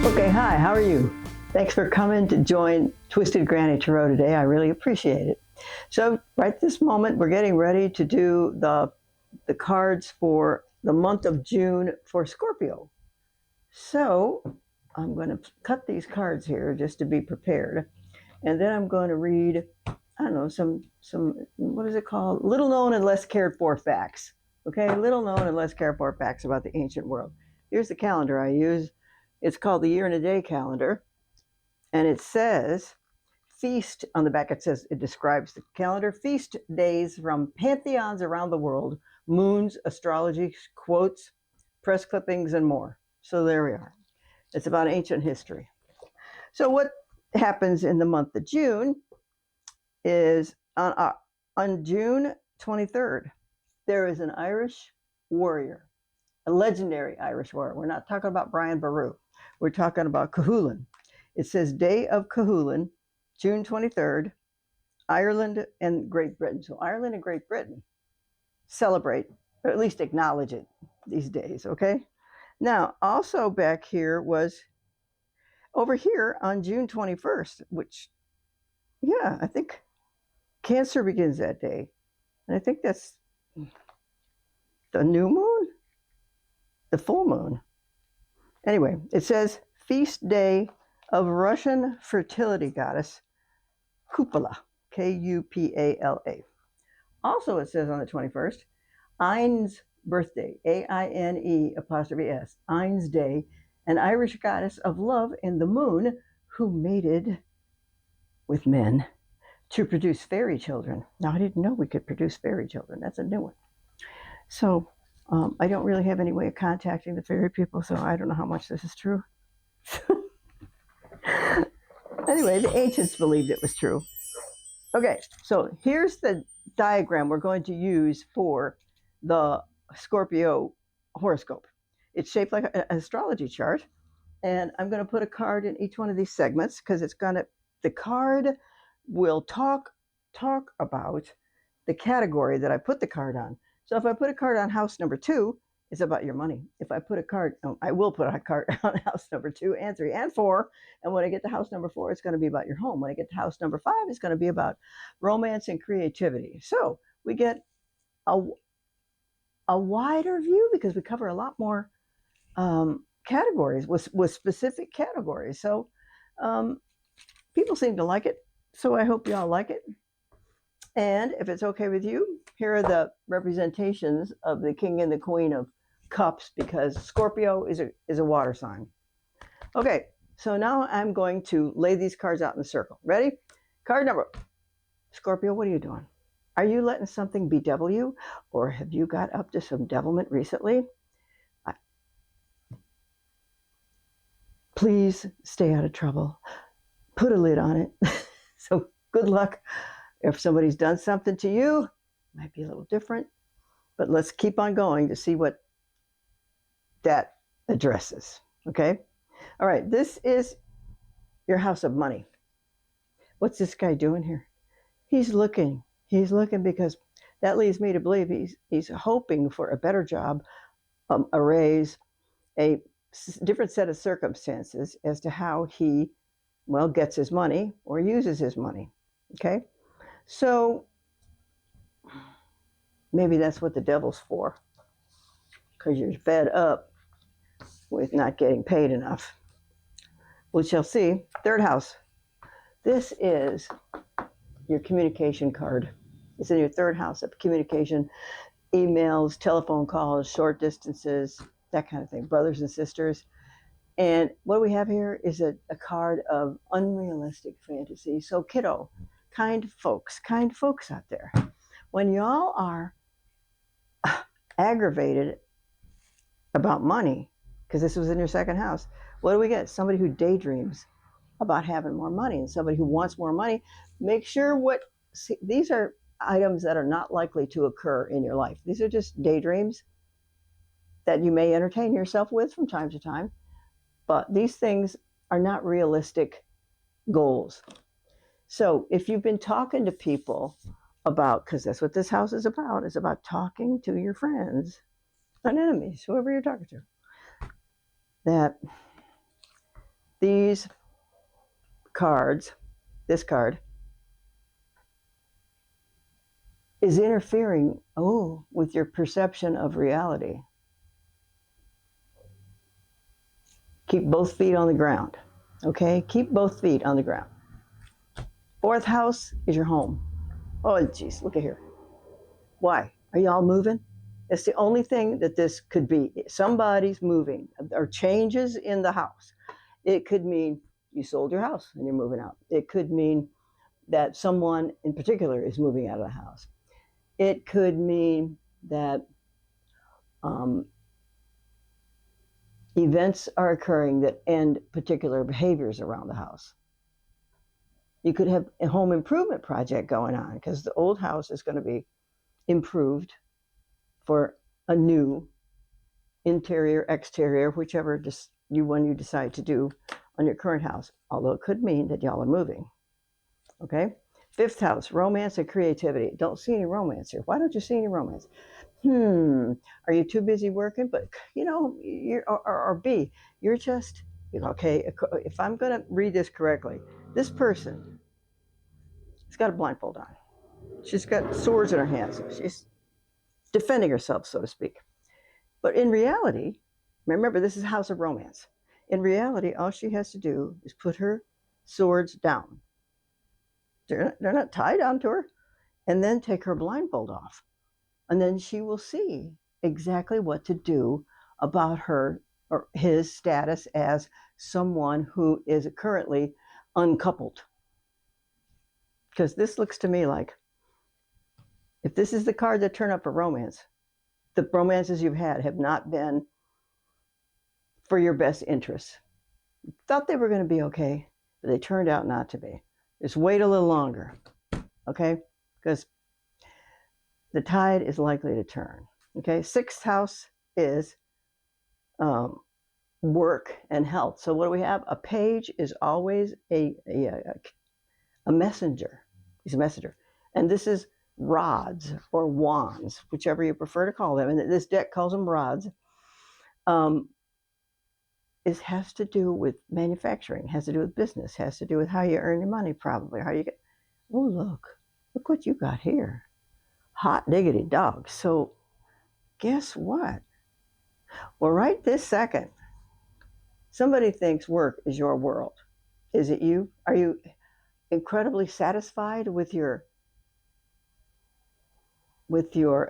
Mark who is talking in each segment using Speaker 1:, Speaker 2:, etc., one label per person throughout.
Speaker 1: Okay, hi, how are you? Thanks for coming to join Twisted Granny Tarot today. I really appreciate it. So right this moment, we're getting ready to do the cards for the month of June for Scorpio. So I'm going to cut these cards here just to be prepared. And then I'm going to read, I don't know, some what is it called? Little known and less cared for facts. Okay, little known and less cared for facts about the ancient world. Here's the calendar I use. It's called the Year and a Day calendar. And it says, feast, on the back it describes the calendar, feast days from pantheons around the world, moons, astrology, quotes, press clippings, and more. So there we are. It's about ancient history. So what happens in the month of June is on June 23rd, there is an Irish warrior, a legendary Irish warrior. We're not talking about Brian Boru. We're talking about Cuchulainn. It says Day of Cuchulainn, June 23rd, Ireland and Great Britain. So Ireland and Great Britain celebrate, or at least acknowledge it these days, okay? Now, also back here was over here on June 21st, which, yeah, I think Cancer begins that day. And I think that's the new moon, the full moon. Anyway, it says feast day of Russian fertility goddess Kupala, Kupala. Also, it says on the 21st, Ein's birthday, AINE''S, Ein's Day, an Irish goddess of love and the moon who mated with men to produce fairy children. Now, I didn't know we could produce fairy children. That's a new one. So I don't really have any way of contacting the fairy people, so I don't know how much this is true. Anyway, the ancients believed it was true. Okay, so here's the diagram we're going to use for the Scorpio horoscope. It's shaped like an astrology chart, and I'm going to put a card in each one of these segments because the card will talk about the category that I put the card on. So if I put a card on house number 2, it's about your money. If I put a card, I will put a card on house number 2 and 3 and 4. And when I get to house number 4, it's going to be about your home. When I get to house number 5, it's going to be about romance and creativity. So we get a wider view because we cover a lot more categories with specific categories. So people seem to like it. So I hope y'all like it. And if it's okay with you, here are the representations of the King and the Queen of Cups, because Scorpio is a water sign. Okay, so now I'm going to lay these cards out in a circle. Ready? Card number. Scorpio, what are you doing? Are you letting something bedevil you, or have you got up to some devilment recently? Please stay out of trouble. Put a lid on it. So good luck. If somebody's done something to you, it might be a little different, but let's keep on going to see what that addresses, okay? All right, this is your house of money. What's this guy doing here? He's looking because that leads me to believe he's hoping for a better job, a raise, a different set of circumstances as to how he, well, gets his money or uses his money, okay? So maybe that's what the devil's for, because you're fed up with not getting paid enough. We shall see. Third house. This is your communication card. It's in your third house of communication, emails, telephone calls, short distances, that kind of thing, brothers and sisters. And what we have here is a card of unrealistic fantasy. So kiddo, kind folks out there, when y'all are aggravated about money, because this was in your second house, what do we get? Somebody who daydreams about having more money, and somebody who wants more money. Make sure these are items that are not likely to occur in your life. These are just daydreams that you may entertain yourself with from time to time, but these things are not realistic goals. So if you've been talking to people about, because that's what this house is about talking to your friends and enemies, whoever you're talking to, that these cards, this card, is interfering, with your perception of reality. Keep both feet on the ground, okay? Keep both feet on the ground. Fourth house is your home. Oh, geez, look at here. Why? Are y'all moving? It's the only thing that this could be. Somebody's moving or changes in the house. It could mean you sold your house and you're moving out. It could mean that someone in particular is moving out of the house. It could mean that events are occurring that end particular behaviors around the house. You could have a home improvement project going on because the old house is going to be improved for a new interior, exterior, whichever one you decide to do on your current house. Although it could mean that y'all are moving. Okay. Fifth house, romance and creativity. Don't see any romance here. Why don't you see any romance? Are you too busy working? But or B, you're just okay. If I'm going to read this correctly, this person has got a blindfold on. She's got swords in her hands. She's defending herself, so to speak. But in reality, remember, this is House of Romance. In reality, all she has to do is put her swords down. They're not tied onto her. And then take her blindfold off. And then she will see exactly what to do about her or his status as someone who is currently uncoupled. Because this looks to me like, if this is the card that turned up for romance, the romances you've had have not been for your best interests. Thought they were going to be okay, but they turned out not to be. Just wait a little longer, okay? Because the tide is likely to turn, okay? Sixth house is work and health. So what do we have? A page is always a messenger. He's a messenger. And this is rods or wands, whichever you prefer to call them. And this deck calls them rods. It has to do with manufacturing, has to do with business, has to do with how you earn your money, probably. How you get. Oh, look what you got here. Hot diggity dog. So guess what? Well, right this second, somebody thinks work is your world. Is it you? Are you incredibly satisfied with your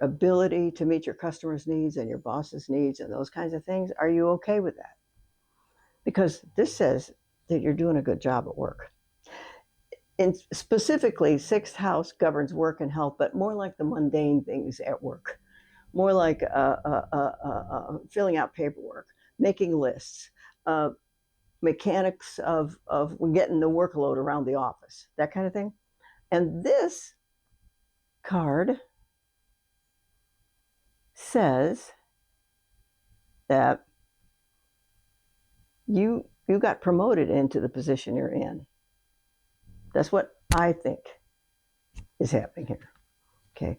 Speaker 1: ability to meet your customers' needs and your boss's needs and those kinds of things? Are you okay with that? Because this says that you're doing a good job at work. And specifically, sixth house governs work and health, but more like the mundane things at work, more like filling out paperwork, making lists, mechanics of getting the workload around the office, that kind of thing. And this card says that you got promoted into the position you're in. That's what I think is happening here. Okay.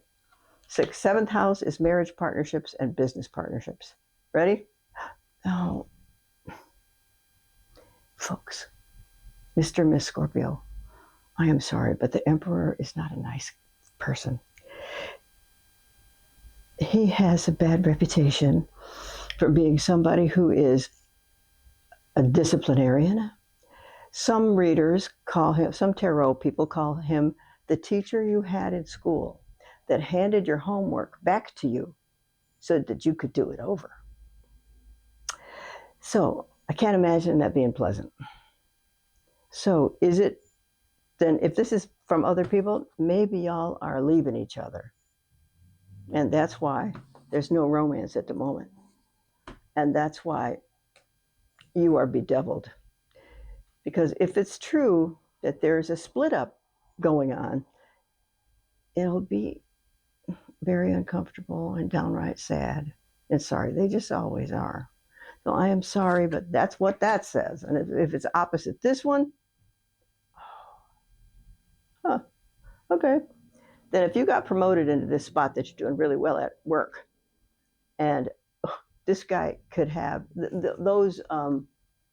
Speaker 1: Seventh house is marriage partnerships and business partnerships. Ready? Oh, folks, Mr. and Miss Scorpio, I am sorry, but the Emperor is not a nice person. He has a bad reputation for being somebody who is a disciplinarian. Some readers call him, some tarot people call him the teacher you had in school that handed your homework back to you so that you could do it over. So I can't imagine that being pleasant. So is it then, if this is from other people, maybe y'all are leaving each other. And that's why there's no romance at the moment. And that's why you are bedeviled. Because if it's true that there's a split up going on, it'll be very uncomfortable and downright sad and sorry. They just always are. So I am sorry, but that's what that says. And if it's opposite this one, okay. Then if you got promoted into this spot that you're doing really well at work, and this guy could have those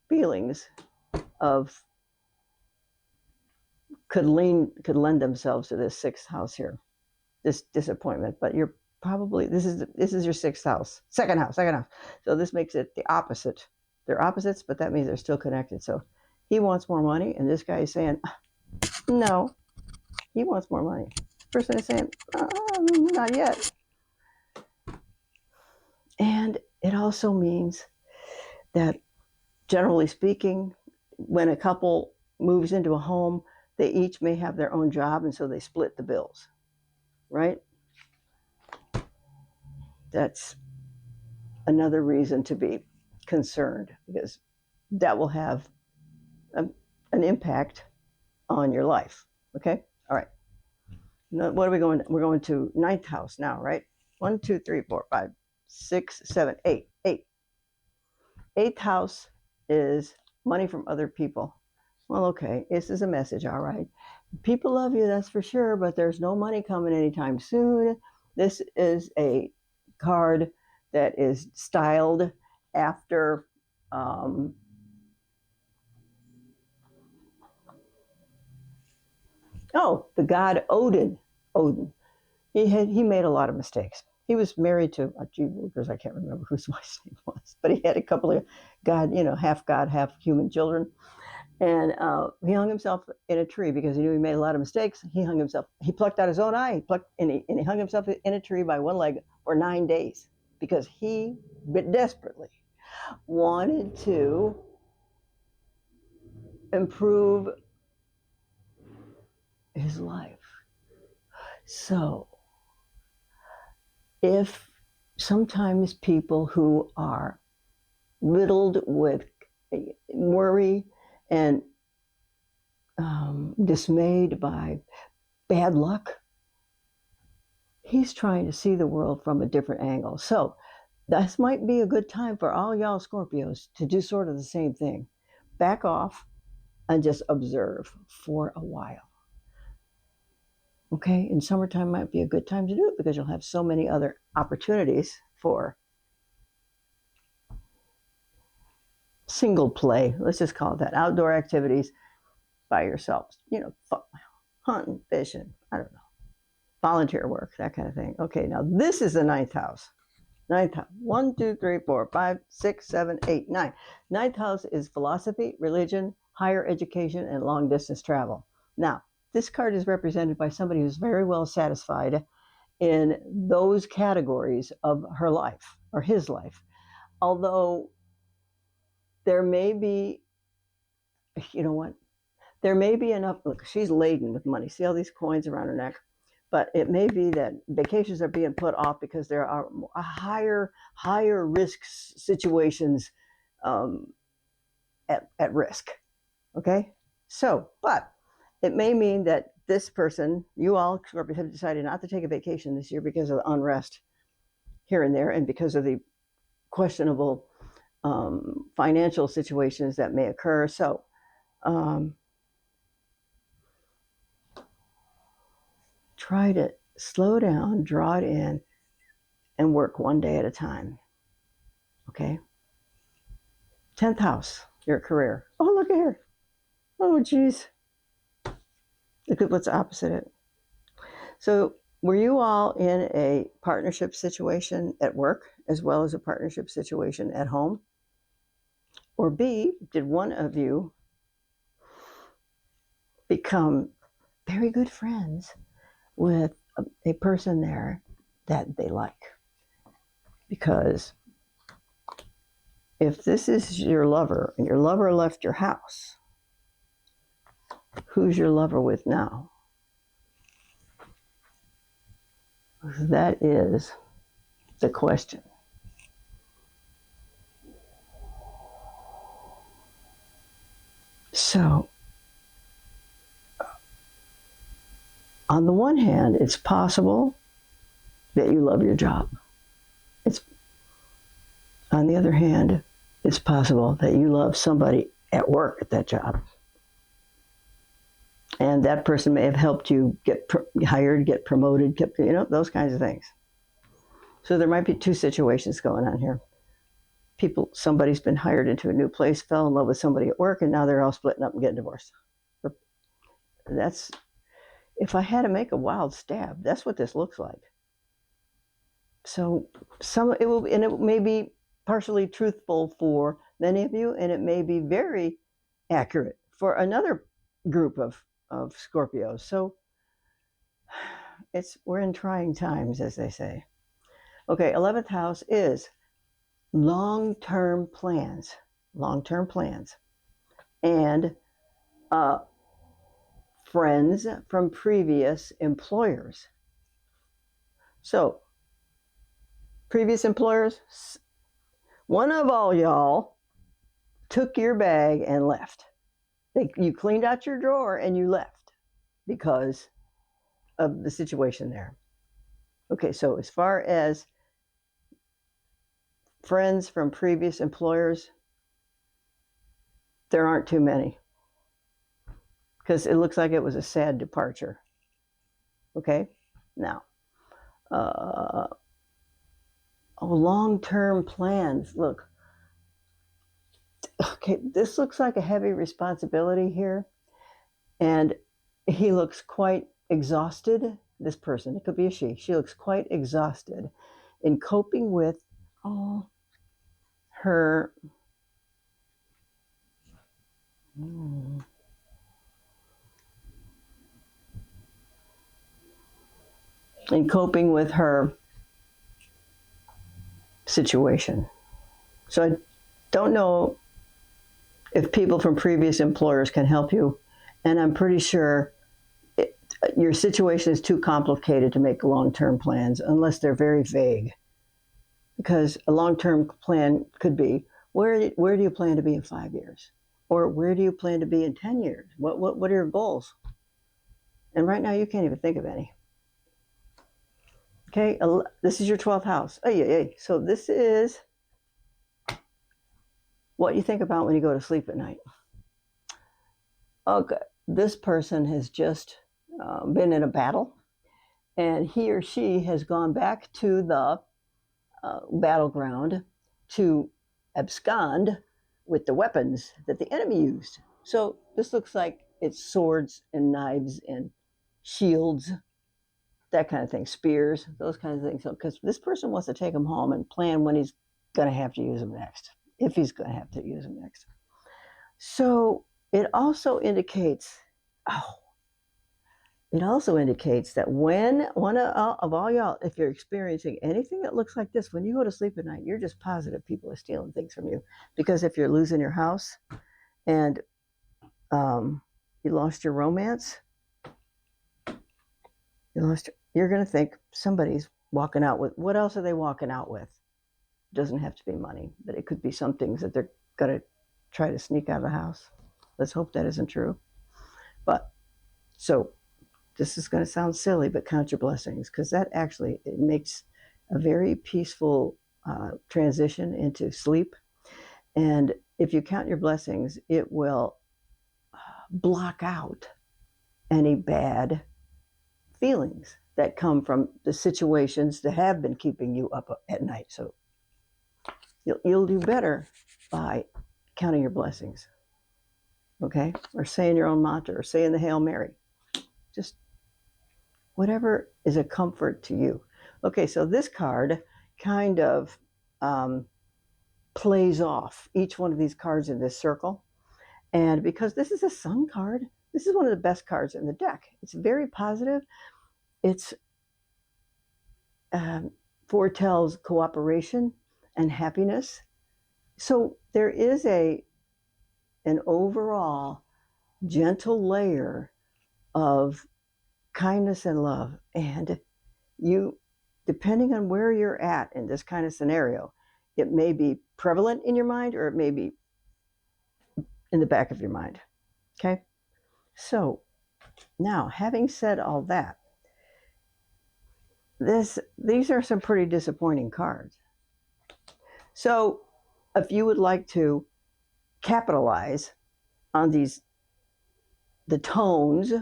Speaker 1: feelings of could lend themselves to this sixth house here, this disappointment. But you're probably this is your sixth house, second house. So this makes it the opposite. They're opposites, but that means they're still connected. So he wants more money, and this guy is saying, no, he wants more money. This person is saying, not yet. And it also means that, generally speaking, when a couple moves into a home, they each may have their own job, and so they split the bills, right? That's another reason to be concerned, because that will have an impact on your life. Okay? All right. Now, what are we going? We're going to ninth house now, right? 1, 2, 3, 4, 5, 6, 7, 8. Eighth house is money from other people. Well, okay, this is a message, all right. People love you, that's for sure, but there's no money coming anytime soon. This is a card that is styled after the god Odin. He made a lot of mistakes. He was married to, I can't remember whose wife's name was, but he had a couple of half god, half human children. And he hung himself in a tree because he knew he made a lot of mistakes. He plucked out his own eye, and he hung himself in a tree by one leg for 9 days because he desperately wanted to improve his life. So, if sometimes people who are riddled with worry and dismayed by bad luck, he's trying to see the world from a different angle. So this might be a good time for all y'all Scorpios to do sort of the same thing. Back off and just observe for a while. Okay, and summertime might be a good time to do it because you'll have so many other opportunities for single play. Let's just call it that. Outdoor activities by yourselves. Hunting, fishing, I don't know. Volunteer work, that kind of thing. Okay, now this is the ninth house. Ninth house. 1, 2, 3, 4, 5, 6, 7, 8, 9. Ninth house is philosophy, religion, higher education, and long distance travel. Now, this card is represented by somebody who's very well satisfied in those categories of her life or his life. Although there may be, there may be enough. Look, she's laden with money. See all these coins around her neck? But it may be that vacations are being put off because there are higher risk situations at risk. Okay? So, but it may mean that this person, you all have decided not to take a vacation this year because of the unrest here and there and because of the questionable financial situations that may occur. So, try to slow down, draw it in, and work one day at a time. Okay? 10th house, your career. Oh, look at her. Oh, geez. Look at what's opposite it. So, were you all in a partnership situation at work as well as a partnership situation at home? Or B, did one of you become very good friends with a person there that they like? Because if this is your lover and your lover left your house, who's your lover with now? That is the question. So, on the one hand, it's possible that you love your job. On the other hand, it's possible that you love somebody at work at that job. And that person may have helped you get hired, get promoted, those kinds of things. So there might be two situations going on here. somebody's been hired into a new place, fell in love with somebody at work, and now they're all splitting up and getting divorced. That's, if I had to make a wild stab, that's what this looks like. So it may be partially truthful for many of you, and it may be very accurate for another group of Scorpios. So we're in trying times, as they say. Okay, 11th house is long-term plans, and friends from previous employers. So, previous employers, one of all y'all took your bag and left. You cleaned out your drawer and you left because of the situation there. Okay, so as far as friends from previous employers, there aren't too many because it looks like it was a sad departure. Okay, now, long-term plans. Look, okay, this looks like a heavy responsibility here, and he looks quite exhausted. This person, it could be a she. She looks quite exhausted in coping with her in coping with her situation. So I don't know if people from previous employers can help you, and I'm pretty sure your situation is too complicated to make long-term plans unless they're very vague. Because a long-term plan could be, where do you plan to be in 5 years? Or where do you plan to be in 10 years? What are your goals? And right now you can't even think of any. Okay, this is your 12th house. So this is what you think about when you go to sleep at night. Okay, this person has just been in a battle, and he or she has gone back to the battleground to abscond with the weapons that the enemy used. So this looks like it's swords and knives and shields, that kind of thing, spears, those kinds of things. Because this person wants to take them home and plan when he's going to have to use them next, if he's going to have to use them next. So it also indicates, that when one of all y'all, if you're experiencing anything that looks like this, when you go to sleep at night, you're just positive people are stealing things from you. Because if you're losing your house and you lost your romance, you're going to think somebody's walking out with, what else are they walking out with? It doesn't have to be money, but it could be some things that they're going to try to sneak out of the house. Let's hope that isn't true. But so this is going to sound silly, but count your blessings, because that actually, it makes a very peaceful transition into sleep. And if you count your blessings, it will block out any bad feelings that come from the situations that have been keeping you up at night. So you'll do better by counting your blessings, okay? Or saying your own mantra, or saying the Hail Mary. Just whatever is a comfort to you. Okay, so this card kind of plays off each one of these cards in this circle. And because this is a sun card, this is one of the best cards in the deck. It's very positive. It's foretells cooperation and happiness. So there is an overall gentle layer of kindness and love. And you, depending on where you're at in this kind of scenario, it may be prevalent in your mind, or it may be in the back of your mind. Okay? So now, having said all that, these are some pretty disappointing cards. So if you would like to capitalize on the tones,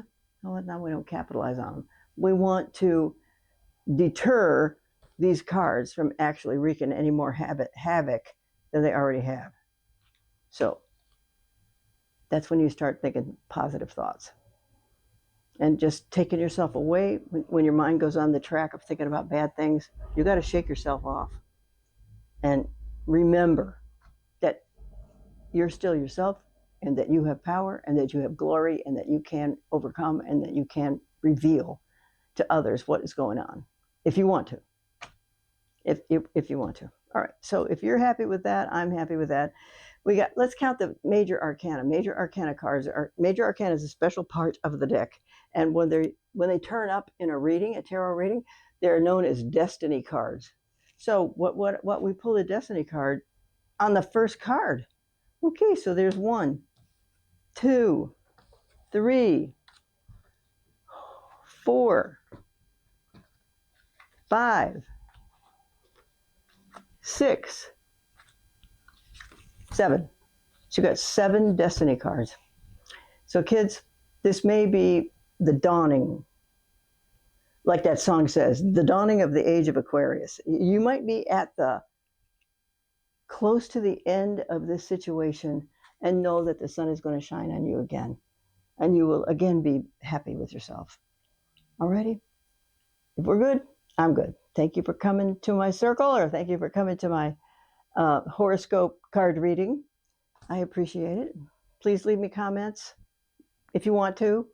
Speaker 1: well, now we don't capitalize on them. We want to deter these cards from actually wreaking any more havoc than they already have. So that's when you start thinking positive thoughts. And just taking yourself away when your mind goes on the track of thinking about bad things, you got to shake yourself off and remember that you're still yourself and that you have power and that you have glory and that you can overcome and that you can reveal to others what is going on if you want to. If you want to. All right. So if you're happy with that, I'm happy with that. Let's count the major arcana. Major arcana cards are major arcana is a special part of the deck. And when they turn up in a tarot reading, they're known as destiny cards. So what we pull a destiny card on the first card. Okay, so there's 1, 2, 3, 4, 5, 6, 7. So you got 7 destiny cards. So kids, this may be the dawning, like that song says, the dawning of the age of Aquarius. You might be at the close to the end of this situation and know that the sun is going to shine on you again. And you will again be happy with yourself. Alrighty? If we're good, I'm good. Thank you for coming to my circle, or thank you for coming to my horoscope card reading. I appreciate it. Please leave me comments if you want to.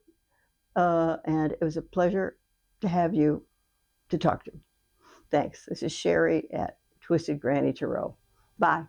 Speaker 1: And it was a pleasure to have you to talk to. Thanks. This is Sherry at Twisted Granny Tarot. Bye.